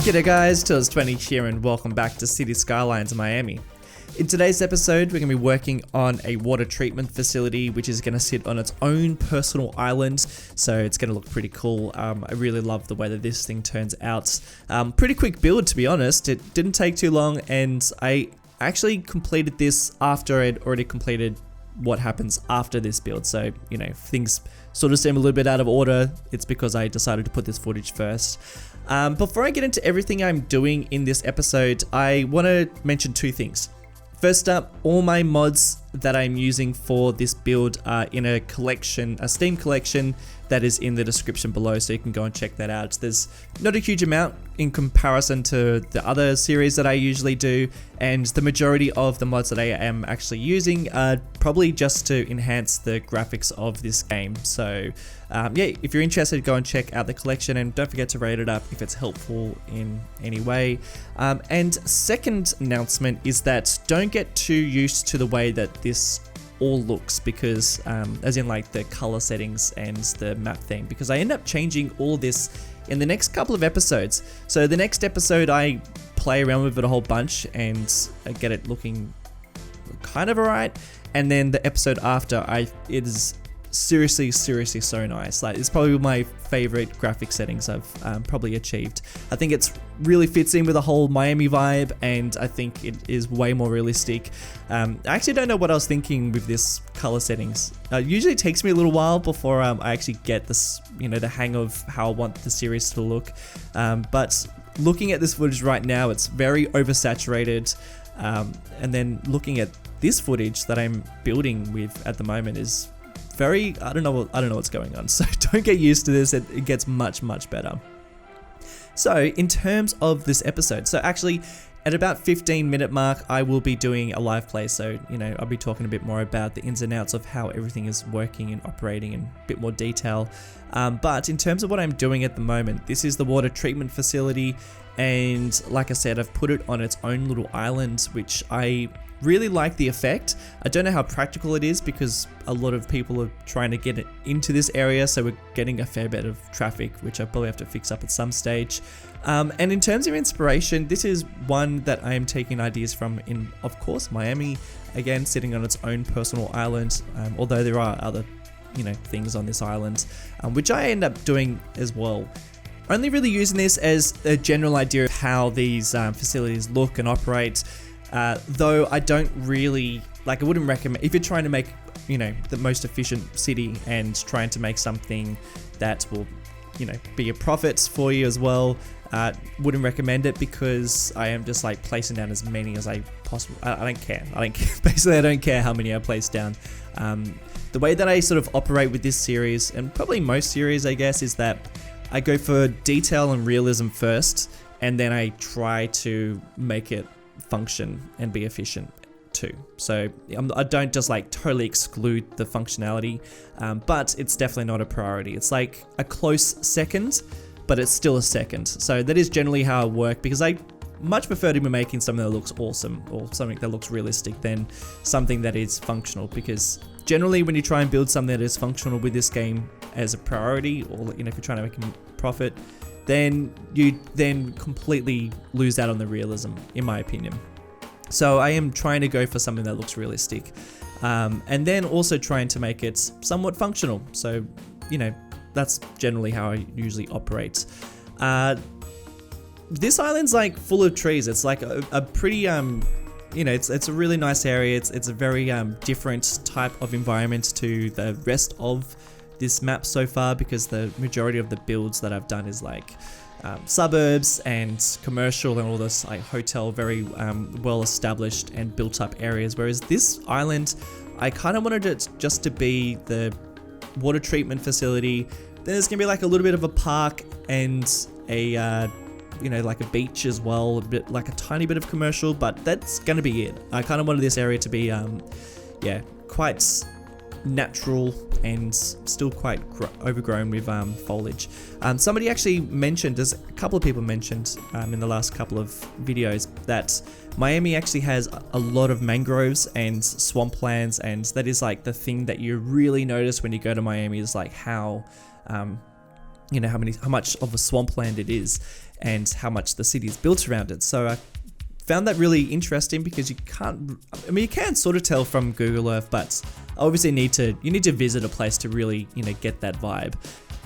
G'day guys, Tillers20 here and welcome back to City Skylines Miami. In today's episode, we're going to be working on a water treatment facility which is going to sit on its own personal island, so it's going to look pretty cool. I really love the way that this thing turns out. Pretty quick build, to be honest. It didn't take too long, and I actually completed this after I'd already completed what happens after this build, so you know, things sort of seem a little bit out of order. It's because I decided to put this footage first. Before I get into everything I'm doing in this episode, I want to mention two things. First up, all my mods that I'm using for this build are in a collection, a Steam collection that is in the description below, so you can go and check that out. There's not a huge amount in comparison to the other series that I usually do, and the majority of the mods that I am actually using are probably just to enhance the graphics of this game. So yeah, if you're interested, go and check out the collection, and don't forget to rate it up if it's helpful in any way. And second announcement is that don't get too used to the way that this all looks, because as in like the color settings and the map thing, because I end up changing all this in the next couple of episodes. So the next episode I play around with it a whole bunch and I get it looking kind of alright, and then the episode after it is seriously so nice. Like, it's probably my favorite graphic settings I've probably achieved. I think it's really fits in with the whole Miami vibe, and I think it is way more realistic. I actually don't know what I was thinking with this color settings. Usually it takes me a little while before I actually get this, you know, the hang of how I want the series to look. But looking at this footage right now, it's very oversaturated. And then looking at this footage that I'm building with at the moment is very, I don't know what's going on. So don't get used to this. It gets much better. So in terms of this episode, so actually at about 15-minute mark, I will be doing a live play. So, you know, I'll be talking a bit more about the ins and outs of how everything is working and operating in a bit more detail. But in terms of what I'm doing at the moment, this is the water treatment facility. And like I said, I've put it on its own little island, which I really like the effect. I don't know how practical it is because a lot of people are trying to get it into this area, so we're getting a fair bit of traffic, which I probably have to fix up at some stage. And in terms of inspiration, this is one that I am taking ideas from in, of course, Miami, again, sitting on its own personal island, although there are other, you know, things on this island, which I end up doing as well. Only really using this as a general idea of how these facilities look and operate. Though I don't really, like, I wouldn't recommend, if you're trying to make, you know, the most efficient city and trying to make something that will, you know, be a profit for you as well, wouldn't recommend it, because I am just like placing down as many as I possibly, I don't care. Basically I don't care how many I place down. The way that I sort of operate with this series, and probably most series I guess, is that I go for detail and realism first, and then I try to make it function and be efficient too. So I don't just like totally exclude the functionality, but it's definitely not a priority. It's like a close second, but it's still a second. So that is generally how I work, because I much prefer to be making something that looks awesome or something that looks realistic than something that is functional, because generally when you try and build something that is functional with this game as a priority, or, you know, if you're trying to make a profit, then you then completely lose out on the realism, in my opinion. So I am trying to go for something that looks realistic, and then also trying to make it somewhat functional. So, you know, that's generally how I usually operate. This island's like full of trees. It's like a pretty, you know, it's a really nice area. It's a very different type of environment to the rest of this map so far, because the majority of the builds that I've done is like suburbs and commercial and all this like hotel, very well established and built up areas, whereas this island, I kind of wanted it just to be the water treatment facility. Then there's gonna be like a little bit of a park and a you know, like a beach as well, a bit like a tiny bit of commercial, but that's gonna be it. I kind of wanted this area to be yeah, quite natural and still quite overgrown with foliage. Somebody actually mentioned, there's a couple of people mentioned in the last couple of videos, that Miami actually has a lot of mangroves and swamplands, and that is like the thing that you really notice when you go to Miami, is like how you know, how much of a swampland it is and how much the city is built around it. So I found that really interesting because you can sort of tell from Google Earth, but obviously you need to visit a place to really, you know, get that vibe.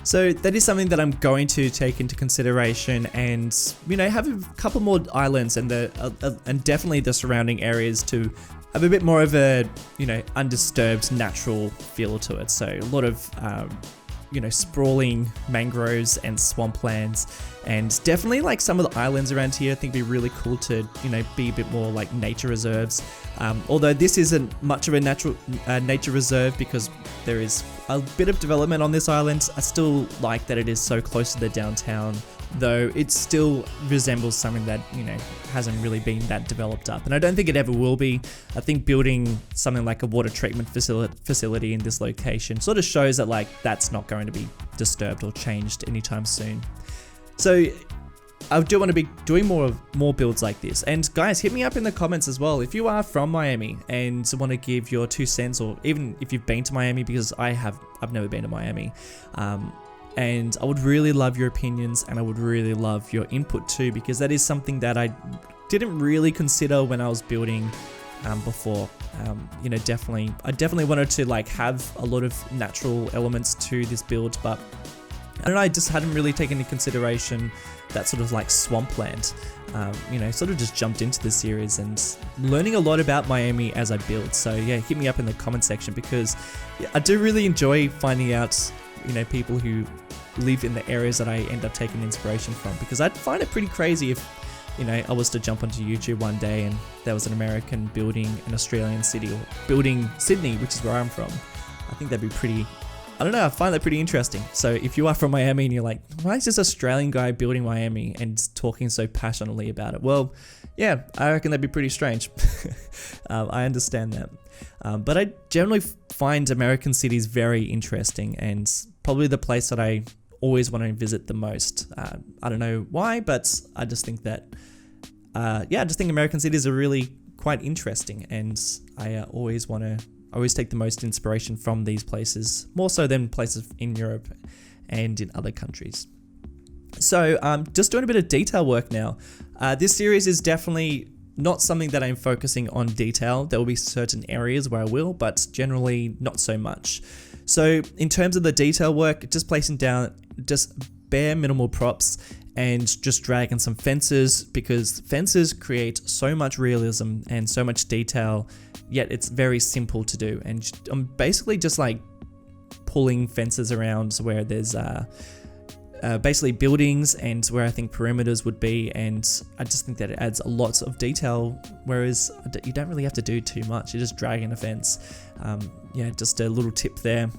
So that is something that I'm going to take into consideration, and, you know, have a couple more islands and definitely the surrounding areas to have a bit more of a, you know, undisturbed natural feel to it. So a lot of, you know, sprawling mangroves and swamplands, and definitely like some of the islands around here I think would be really cool to, you know, be a bit more like nature reserves. Although this isn't much of a natural nature reserve because there is a bit of development on this island. I still like that it is so close to the downtown, though it still resembles something that, you know, hasn't really been that developed up, and I don't think it ever will be. I think building something like a water treatment facility in this location sort of shows that like that's not going to be disturbed or changed anytime soon. So I do want to be doing more builds like this. And guys, hit me up in the comments as well if you are from Miami and want to give your 2 cents, or even if you've been to Miami, because I've never been to Miami. And I would really love your opinions, and I would really love your input too, because that is something that I didn't really consider when I was building before. You know, I definitely wanted to like have a lot of natural elements to this build, but I don't know, I just hadn't really taken into consideration that sort of like swampland. You know, sort of just jumped into the series and learning a lot about Miami as I build. So yeah, hit me up in the comment section, because I do really enjoy finding out, you know, people who live in the areas that I end up taking inspiration from, because I'd find it pretty crazy if, you know, I was to jump onto YouTube one day and there was an American building an Australian city, or building Sydney, which is where I'm from. I think that'd be pretty, I don't know, I find that pretty interesting. So if you are from Miami and you're like, why is this Australian guy building Miami and talking so passionately about it? Well, yeah, I reckon that'd be pretty strange. I understand that. But I generally find American cities very interesting, and probably the place that I always want to visit the most. I don't know why, but I just think that, I just think American cities are really quite interesting, and I always take the most inspiration from these places, more so than places in Europe and in other countries. So just doing a bit of detail work now. This series is definitely not something that I'm focusing on detail. There will be certain areas where I will, but generally not so much. So in terms of the detail work, just placing down just bare minimal props and just dragging some fences, because fences create so much realism and so much detail, yet it's very simple to do. And I'm basically just like pulling fences around where there's basically buildings and where I think perimeters would be, and I just think that it adds a lot of detail, whereas you don't really have to do too much. You're just dragging a fence. Just a little tip there.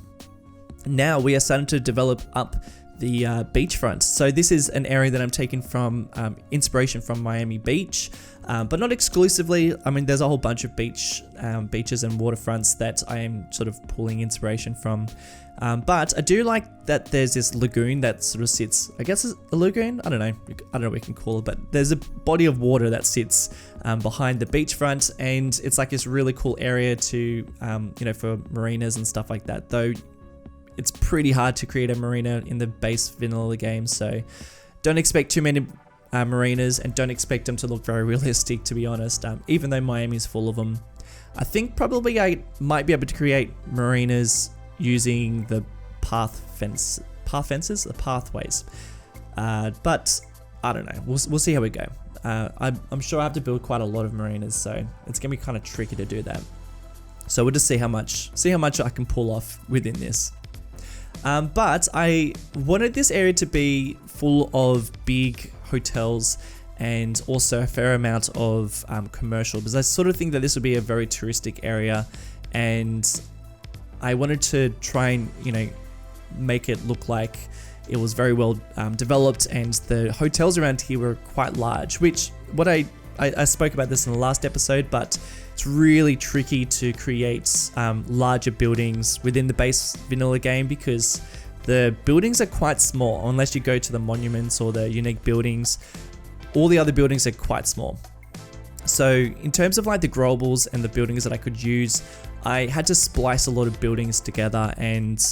Now we are starting to develop up the beachfront. So this is an area that I'm taking from inspiration from Miami Beach, but not exclusively. I mean, there's a whole bunch of beaches and waterfronts that I am sort of pulling inspiration from. But I do like that there's this lagoon that sort of sits, I guess it's a lagoon? I don't know what we can call it, but there's a body of water that sits behind the beachfront, and it's like this really cool area to, for marinas and stuff like that, though it's pretty hard to create a marina in the base vanilla game, so don't expect too many marinas, and don't expect them to look very realistic, to be honest, even though Miami's full of them. I think probably I might be able to create marinas using the pathways, but I don't know, we'll see how we go. I'm sure I have to build quite a lot of marinas, so it's gonna be kind of tricky to do that. So we'll just see how much I can pull off within this. But I wanted this area to be full of big hotels and also a fair amount of commercial, because I sort of think that this would be a very touristic area, and I wanted to try and, make it look like it was very well developed, and the hotels around here were quite large, which I spoke about this in the last episode, but it's really tricky to create larger buildings within the base vanilla game, because the buildings are quite small unless you go to the monuments or the unique buildings. All the other buildings are quite small. So in terms of like the growables and the buildings that I could use, I had to splice a lot of buildings together, and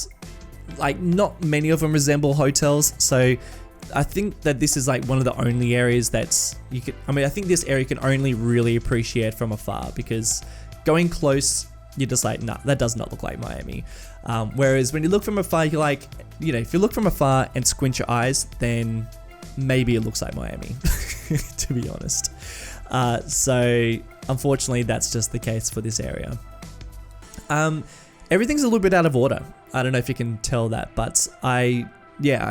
like not many of them resemble hotels. So I think that this is like one of the only areas that's I think this area can only really appreciate from afar, because going close, you're just like, nah, that does not look like Miami. Whereas when you look from afar, you're like, if you look from afar and squint your eyes, then maybe it looks like Miami, to be honest. So unfortunately, that's just the case for this area. Everything's a little bit out of order. I don't know if you can tell that, but I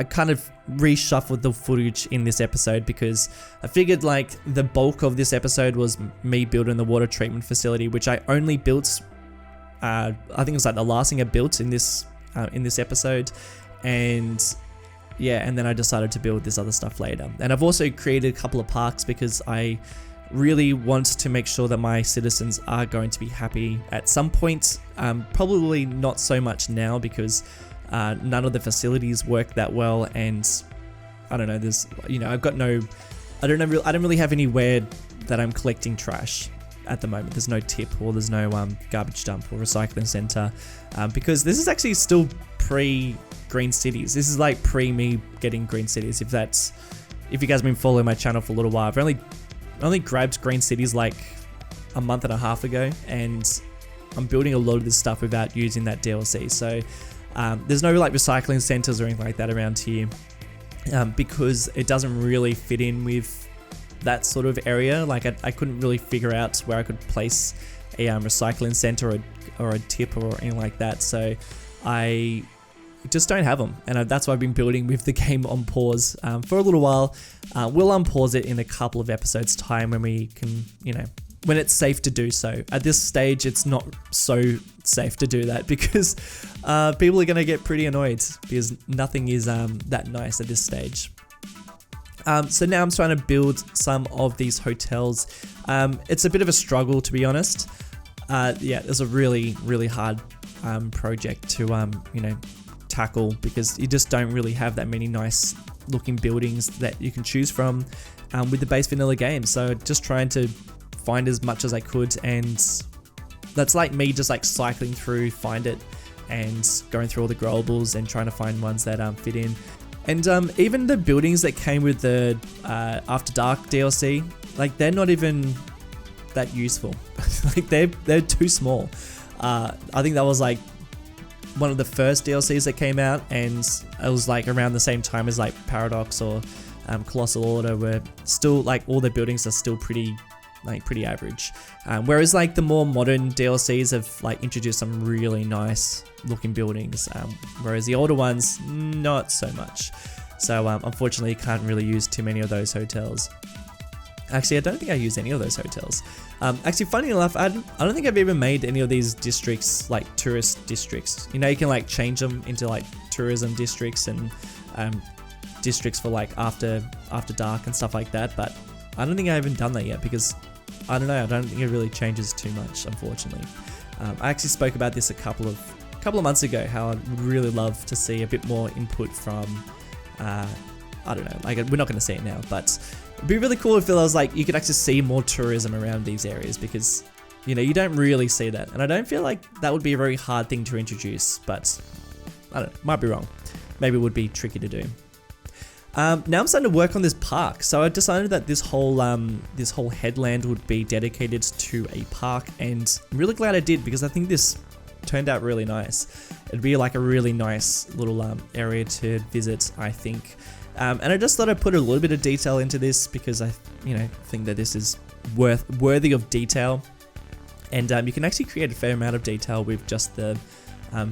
kind of reshuffled the footage in this episode because I figured like the bulk of this episode was me building the water treatment facility, which I only built, I think it was like the last thing I built in this episode. And then I decided to build this other stuff later. And I've also created a couple of parks because I really want to make sure that my citizens are going to be happy at some point. Probably not so much now because none of the facilities work that well, and I don't know, there's, I don't really have anywhere that I'm collecting trash at the moment. There's no tip, or there's no garbage dump or recycling center, because this is actually still pre-green cities. This is like pre me getting green cities. If you guys have been following my channel for a little while, I've only grabbed green cities like a month and a half ago, and I'm building a lot of this stuff without using that DLC. So there's no like recycling centers or anything like that around here, because it doesn't really fit in with that sort of area. Like I couldn't really figure out where I could place a recycling center or a tip or anything like that. So I just don't have them, and that's why I've been building with the game on pause for a little while. We'll unpause it in a couple of episodes time when we can, when it's safe to do so. At this stage, it's not so safe to do that because people are going to get pretty annoyed because nothing is that nice at this stage. So now I'm trying to build some of these hotels. It's a bit of a struggle, to be honest. It's a really, really hard project to, tackle, because you just don't really have that many nice looking buildings that you can choose from with the base vanilla game. So just trying to find as much as I could, and that's like me just like cycling through, find it, and going through all the growables and trying to find ones that fit in. And even the buildings that came with the After Dark DLC, like they're not even that useful. Like they're too small. I think that was like one of the first DLCs that came out, and it was like around the same time as like Paradox or Colossal Order, where still like all the buildings are still pretty average. Whereas like the more modern DLCs have like introduced some really nice looking buildings, whereas the older ones, not so much. So unfortunately, you can't really use too many of those hotels. Actually, I don't think I use any of those hotels. Actually, funny enough, I don't think I've even made any of these districts like tourist districts. You can like change them into like tourism districts and districts for like after dark and stuff like that. But I don't think I haven't done that yet because I don't know. I don't think it really changes too much, unfortunately. I actually spoke about this a couple of months ago, how I'd really love to see a bit more input from. I don't know. Like we're not going to see it now, but it'd be really cool if there was like you could actually see more tourism around these areas, because you don't really see that, and I don't feel like that would be a very hard thing to introduce. But I don't know. Might be wrong. Maybe it would be tricky to do. Now I'm starting to work on this park. So I decided that this whole headland would be dedicated to a park, and I'm really glad I did, because I think this turned out really nice. It'd be like a really nice little area to visit, I think. And I just thought I'd put a little bit of detail into this because I think that this is worthy of detail. And you can actually create a fair amount of detail with just the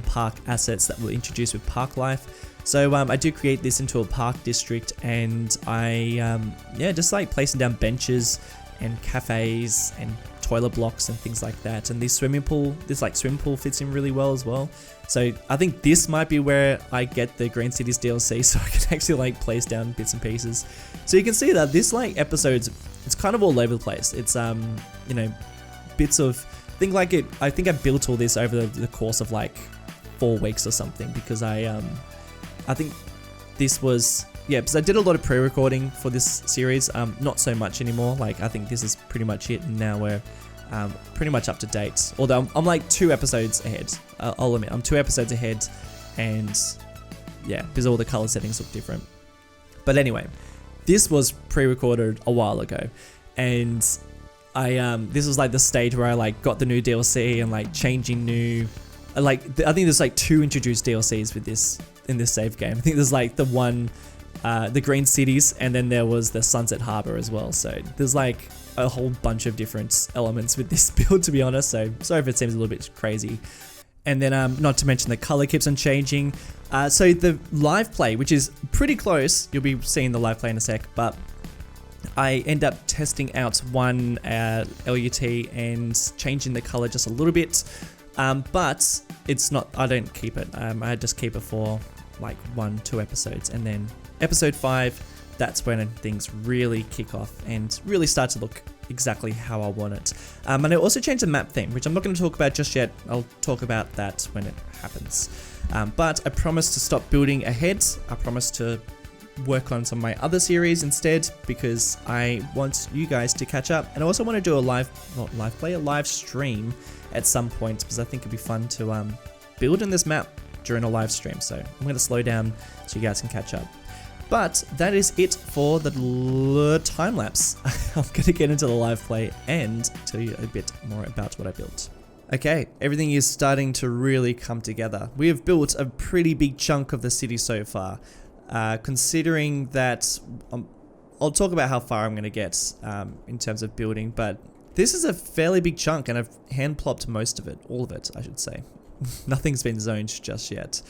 park assets that we'll introduce with Park Life. So I do create this into a park district, and I just like placing down benches and cafes and toilet blocks and things like that. And this swimming pool fits in really well as well. So I think this might be where I get the Green Cities DLC, so I can actually like place down bits and pieces. So you can see that this like episode's, it's kind of all over the place. It's bits of I think I built all this over the course of like 4 weeks or something, because I think this was, because I did a lot of pre-recording for this series, not so much anymore. Like I think this is pretty much it, and now we're pretty much up to date. Although I'm like 2 episodes ahead. I'll admit, I'm 2 episodes ahead, and yeah, because all the color settings look different. But anyway, this was pre-recorded a while ago, and this was like the stage where I like got the new DLC and like changing new, like I think there's like 2 introduced DLCs with this in this save game. I think there's like the one, the Green Cities, and then there was the Sunset Harbor as well. So there's like a whole bunch of different elements with this build, to be honest. So sorry if it seems a little bit crazy. And then not to mention the color keeps on changing. So the live play, which is pretty close, you'll be seeing the live play in a sec, but I end up testing out one LUT and changing the color just a little bit. But it's not, I don't keep it. I just keep it for like 1-2 episodes, and then episode 5, that's when things really kick off and really start to look exactly how I want it. And I also changed the map theme, which I'm not going to talk about just yet. I'll talk about that when it happens. But I promise to stop building ahead. I promise to work on some of my other series instead, because I want you guys to catch up. And I also want to do a live stream at some point, because I think it'd be fun to build in this map during a live stream. So I'm going to slow down so you guys can catch up. But that is it for the time lapse. I'm going to get into the live play and tell you a bit more about what I built. Okay, everything is starting to really come together. We have built a pretty big chunk of the city so far. Considering that, I'll talk about how far I'm going to get in terms of building, but this is a fairly big chunk, and I've hand plopped most of it, all of it, I should say. Nothing's been zoned just yet.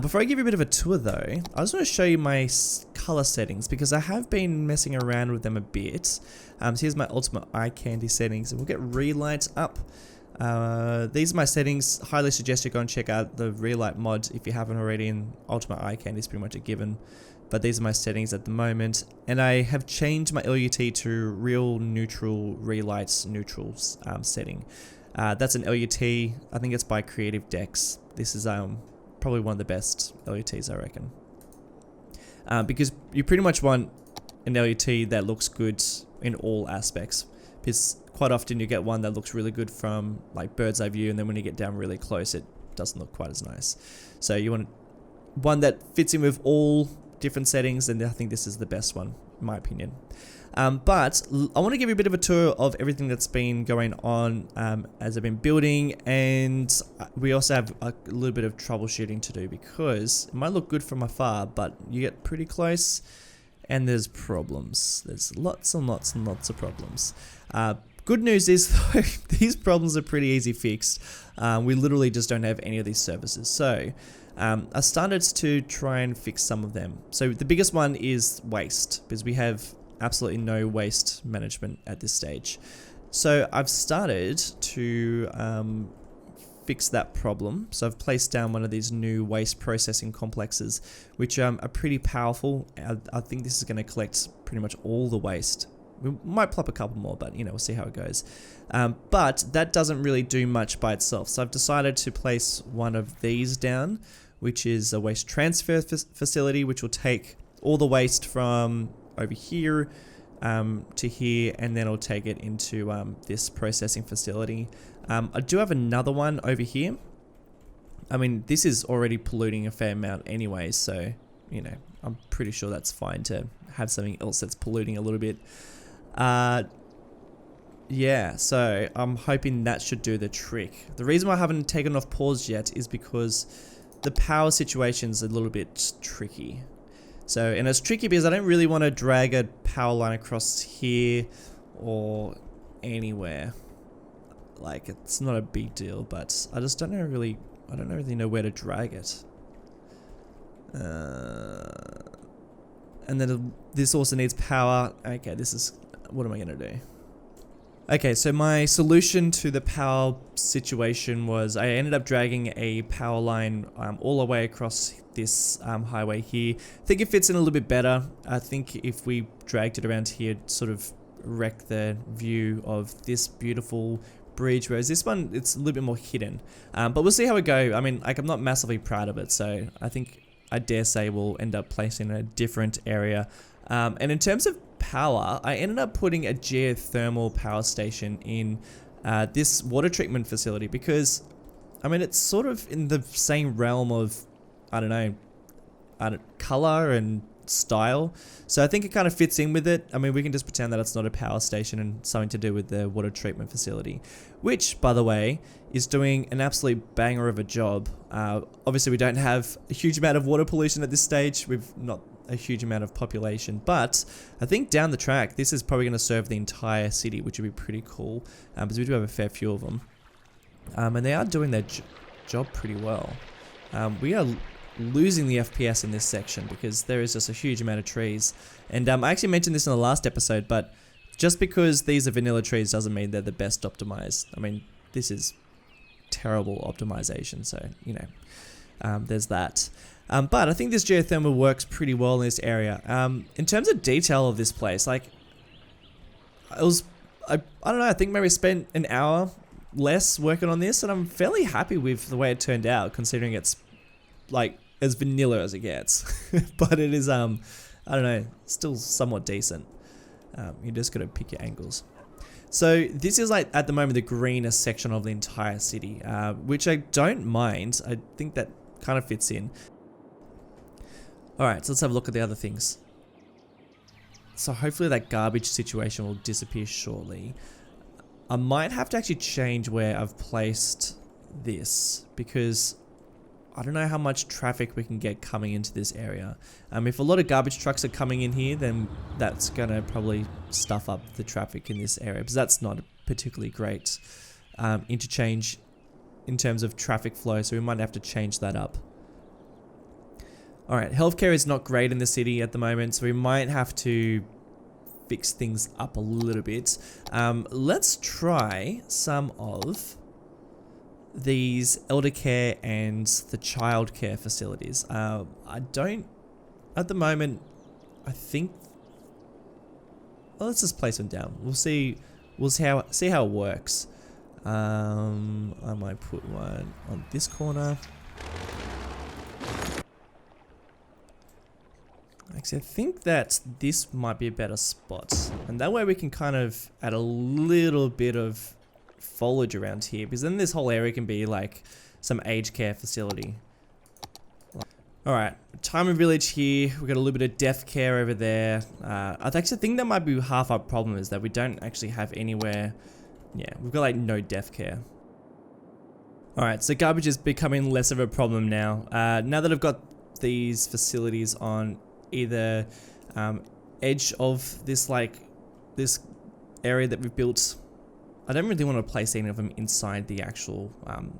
Before I give you a bit of a tour though, I just want to show you my color settings, because I have been messing around with them a bit. So here's my ultimate eye candy settings, and we'll get Relight up. These are my settings. Highly suggest you go and check out the Relight mod if you haven't already, and ultimate eye candy is pretty much a given. But these are my settings at the moment, and I have changed my LUT to Real Neutral Relight Neutrals setting. That's an LUT, I think it's by Creative Decks. This is probably one of the best LUTs, I reckon. Because you pretty much want an LUT that looks good in all aspects. Because quite often you get one that looks really good from like bird's eye view, and then when you get down really close, it doesn't look quite as nice. So you want one that fits in with all different settings, and I think this is the best one, in my opinion. But I want to give you a bit of a tour of everything that's been going on as I've been building, and we also have a little bit of troubleshooting to do, because it might look good from afar, but you get pretty close and there's problems. There's lots and lots and lots of problems. Good news is, though, these problems are pretty easy fixed. We literally just don't have any of these services. So I started to try and fix some of them. So the biggest one is waste, because we have absolutely no waste management at this stage. So I've started to fix that problem. So I've placed down one of these new waste processing complexes, which are pretty powerful. I think this is going to collect pretty much all the waste. We might plop a couple more, but you know, we'll see how it goes. But that doesn't really do much by itself. So I've decided to place one of these down, which is a waste transfer facility, which will take all the waste from over here to here, and then I'll take it into this processing facility. I do have another one over here. I mean, this is already polluting a fair amount anyway, so you know, I'm pretty sure that's fine to have something else that's polluting a little bit. Yeah, so I'm hoping that should do the trick. The reason why I haven't taken off pause yet is because the power situation's a little bit tricky. So, and it's tricky because I don't really want to drag a power line across here or anywhere. Like, it's not a big deal, but I just don't really know where to drag it. And then this also needs power. Okay, what am I going to do? Okay, so my solution to the power situation was I ended up dragging a power line all the way across this highway here. I think it fits in a little bit better. I think if we dragged it around here, it'd sort of wreck the view of this beautiful bridge, whereas this one, it's a little bit more hidden. But we'll see how it goes. I mean, like, I'm not massively proud of it, so I think I dare say we'll end up placing in a different area. And in terms of power, I ended up putting a geothermal power station in this water treatment facility because, I mean, it's sort of in the same realm of, I don't know, color and style. So I think it kind of fits in with it. I mean, we can just pretend that it's not a power station and something to do with the water treatment facility, which, by the way, is doing an absolute banger of a job. Obviously, we don't have a huge amount of water pollution at this stage. We've not a huge amount of population, but I think down the track, this is probably going to serve the entire city, which would be pretty cool, because we do have a fair few of them. And they are doing their job pretty well. We are losing the FPS in this section because there is just a huge amount of trees. And I actually mentioned this in the last episode, but just because these are vanilla trees doesn't mean they're the best optimized. I mean, this is terrible optimization, so, you know, there's that. But I think this geothermal works pretty well in this area. In terms of detail of this place, like, I don't know, I think maybe I spent an hour less working on this, and I'm fairly happy with the way it turned out, considering it's like as vanilla as it gets. But it is, I don't know, still somewhat decent. You just gotta pick your angles. So this is like at the moment the greenest section of the entire city, which I don't mind. I think that kind of fits in. Alright, so let's have a look at the other things. So hopefully that garbage situation will disappear shortly. I might have to actually change where I've placed this, because I don't know how much traffic we can get coming into this area. If a lot of garbage trucks are coming in here, then that's gonna probably stuff up the traffic in this area, because that's not a particularly great interchange in terms of traffic flow, so we might have to change that up. Alright, healthcare is not great in the city at the moment, so we might have to fix things up a little bit. Let's try some of these elder care and the child care facilities. I don't, at the moment, I think, well, let's just place them down. We'll see how it works. I might put one on this corner. Actually, I think that this might be a better spot, and that way we can kind of add a little bit of foliage around here, because then this whole area can be like some aged care facility. Alright, retirement village here. We've got a little bit of death care over there. I actually think that might be half our problem, is that we don't actually have anywhere. Yeah, we've got like no death care. Alright, so garbage is becoming less of a problem now. Now that I've got these facilities on either edge of this this area that we've built, I don't really want to place any of them inside the actual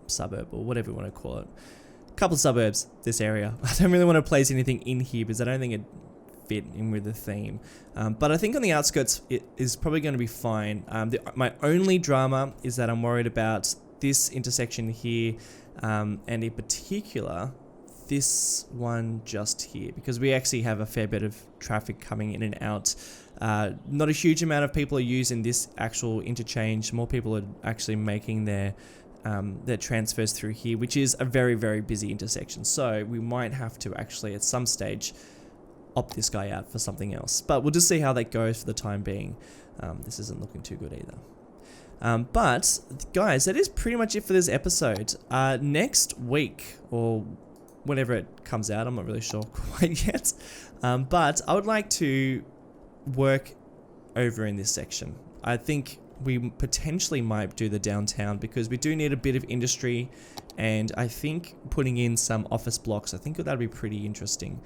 suburb, or whatever you want to call it. A couple of suburbs, this area. I don't really want to place anything in here because I don't think it fit in with the theme. But I think on the outskirts it is probably going to be fine. My only drama is that I'm worried about this intersection here, and in particular this one just here, because we actually have a fair bit of traffic coming in and out. Not a huge amount of people are using this actual interchange. More people are actually making their transfers through here, which is a very, very busy intersection. So we might have to actually at some stage opt this guy out for something else. But we'll just see how that goes for the time being. This isn't looking too good either. But guys, that is pretty much it for this episode. Next week, or whenever it comes out, I'm not really sure quite yet. But I would like to work over in this section. I think we potentially might do the downtown, because we do need a bit of industry, and I think putting in some office blocks, I think that'd be pretty interesting.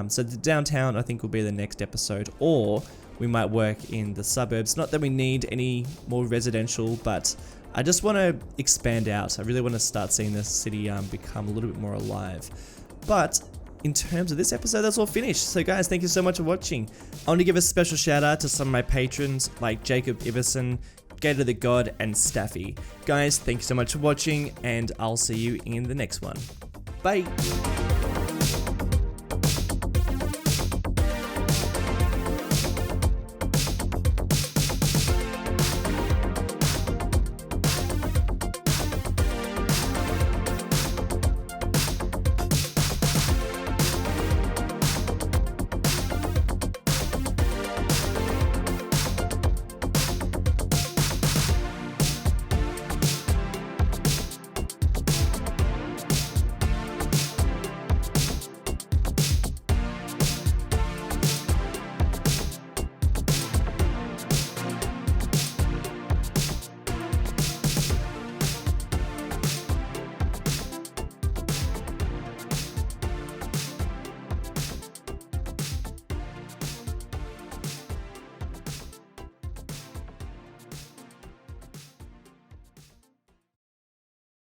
So the downtown I think will be the next episode, or we might work in the suburbs. Not that we need any more residential, but I just want to expand out. I really want to start seeing this city become a little bit more alive. But in terms of this episode, that's all finished. So guys, thank you so much for watching. I want to give a special shout out to some of my patrons like Jacob Iverson, Gator the God, and Staffy. Guys, thank you so much for watching, and I'll see you in the next one. Bye!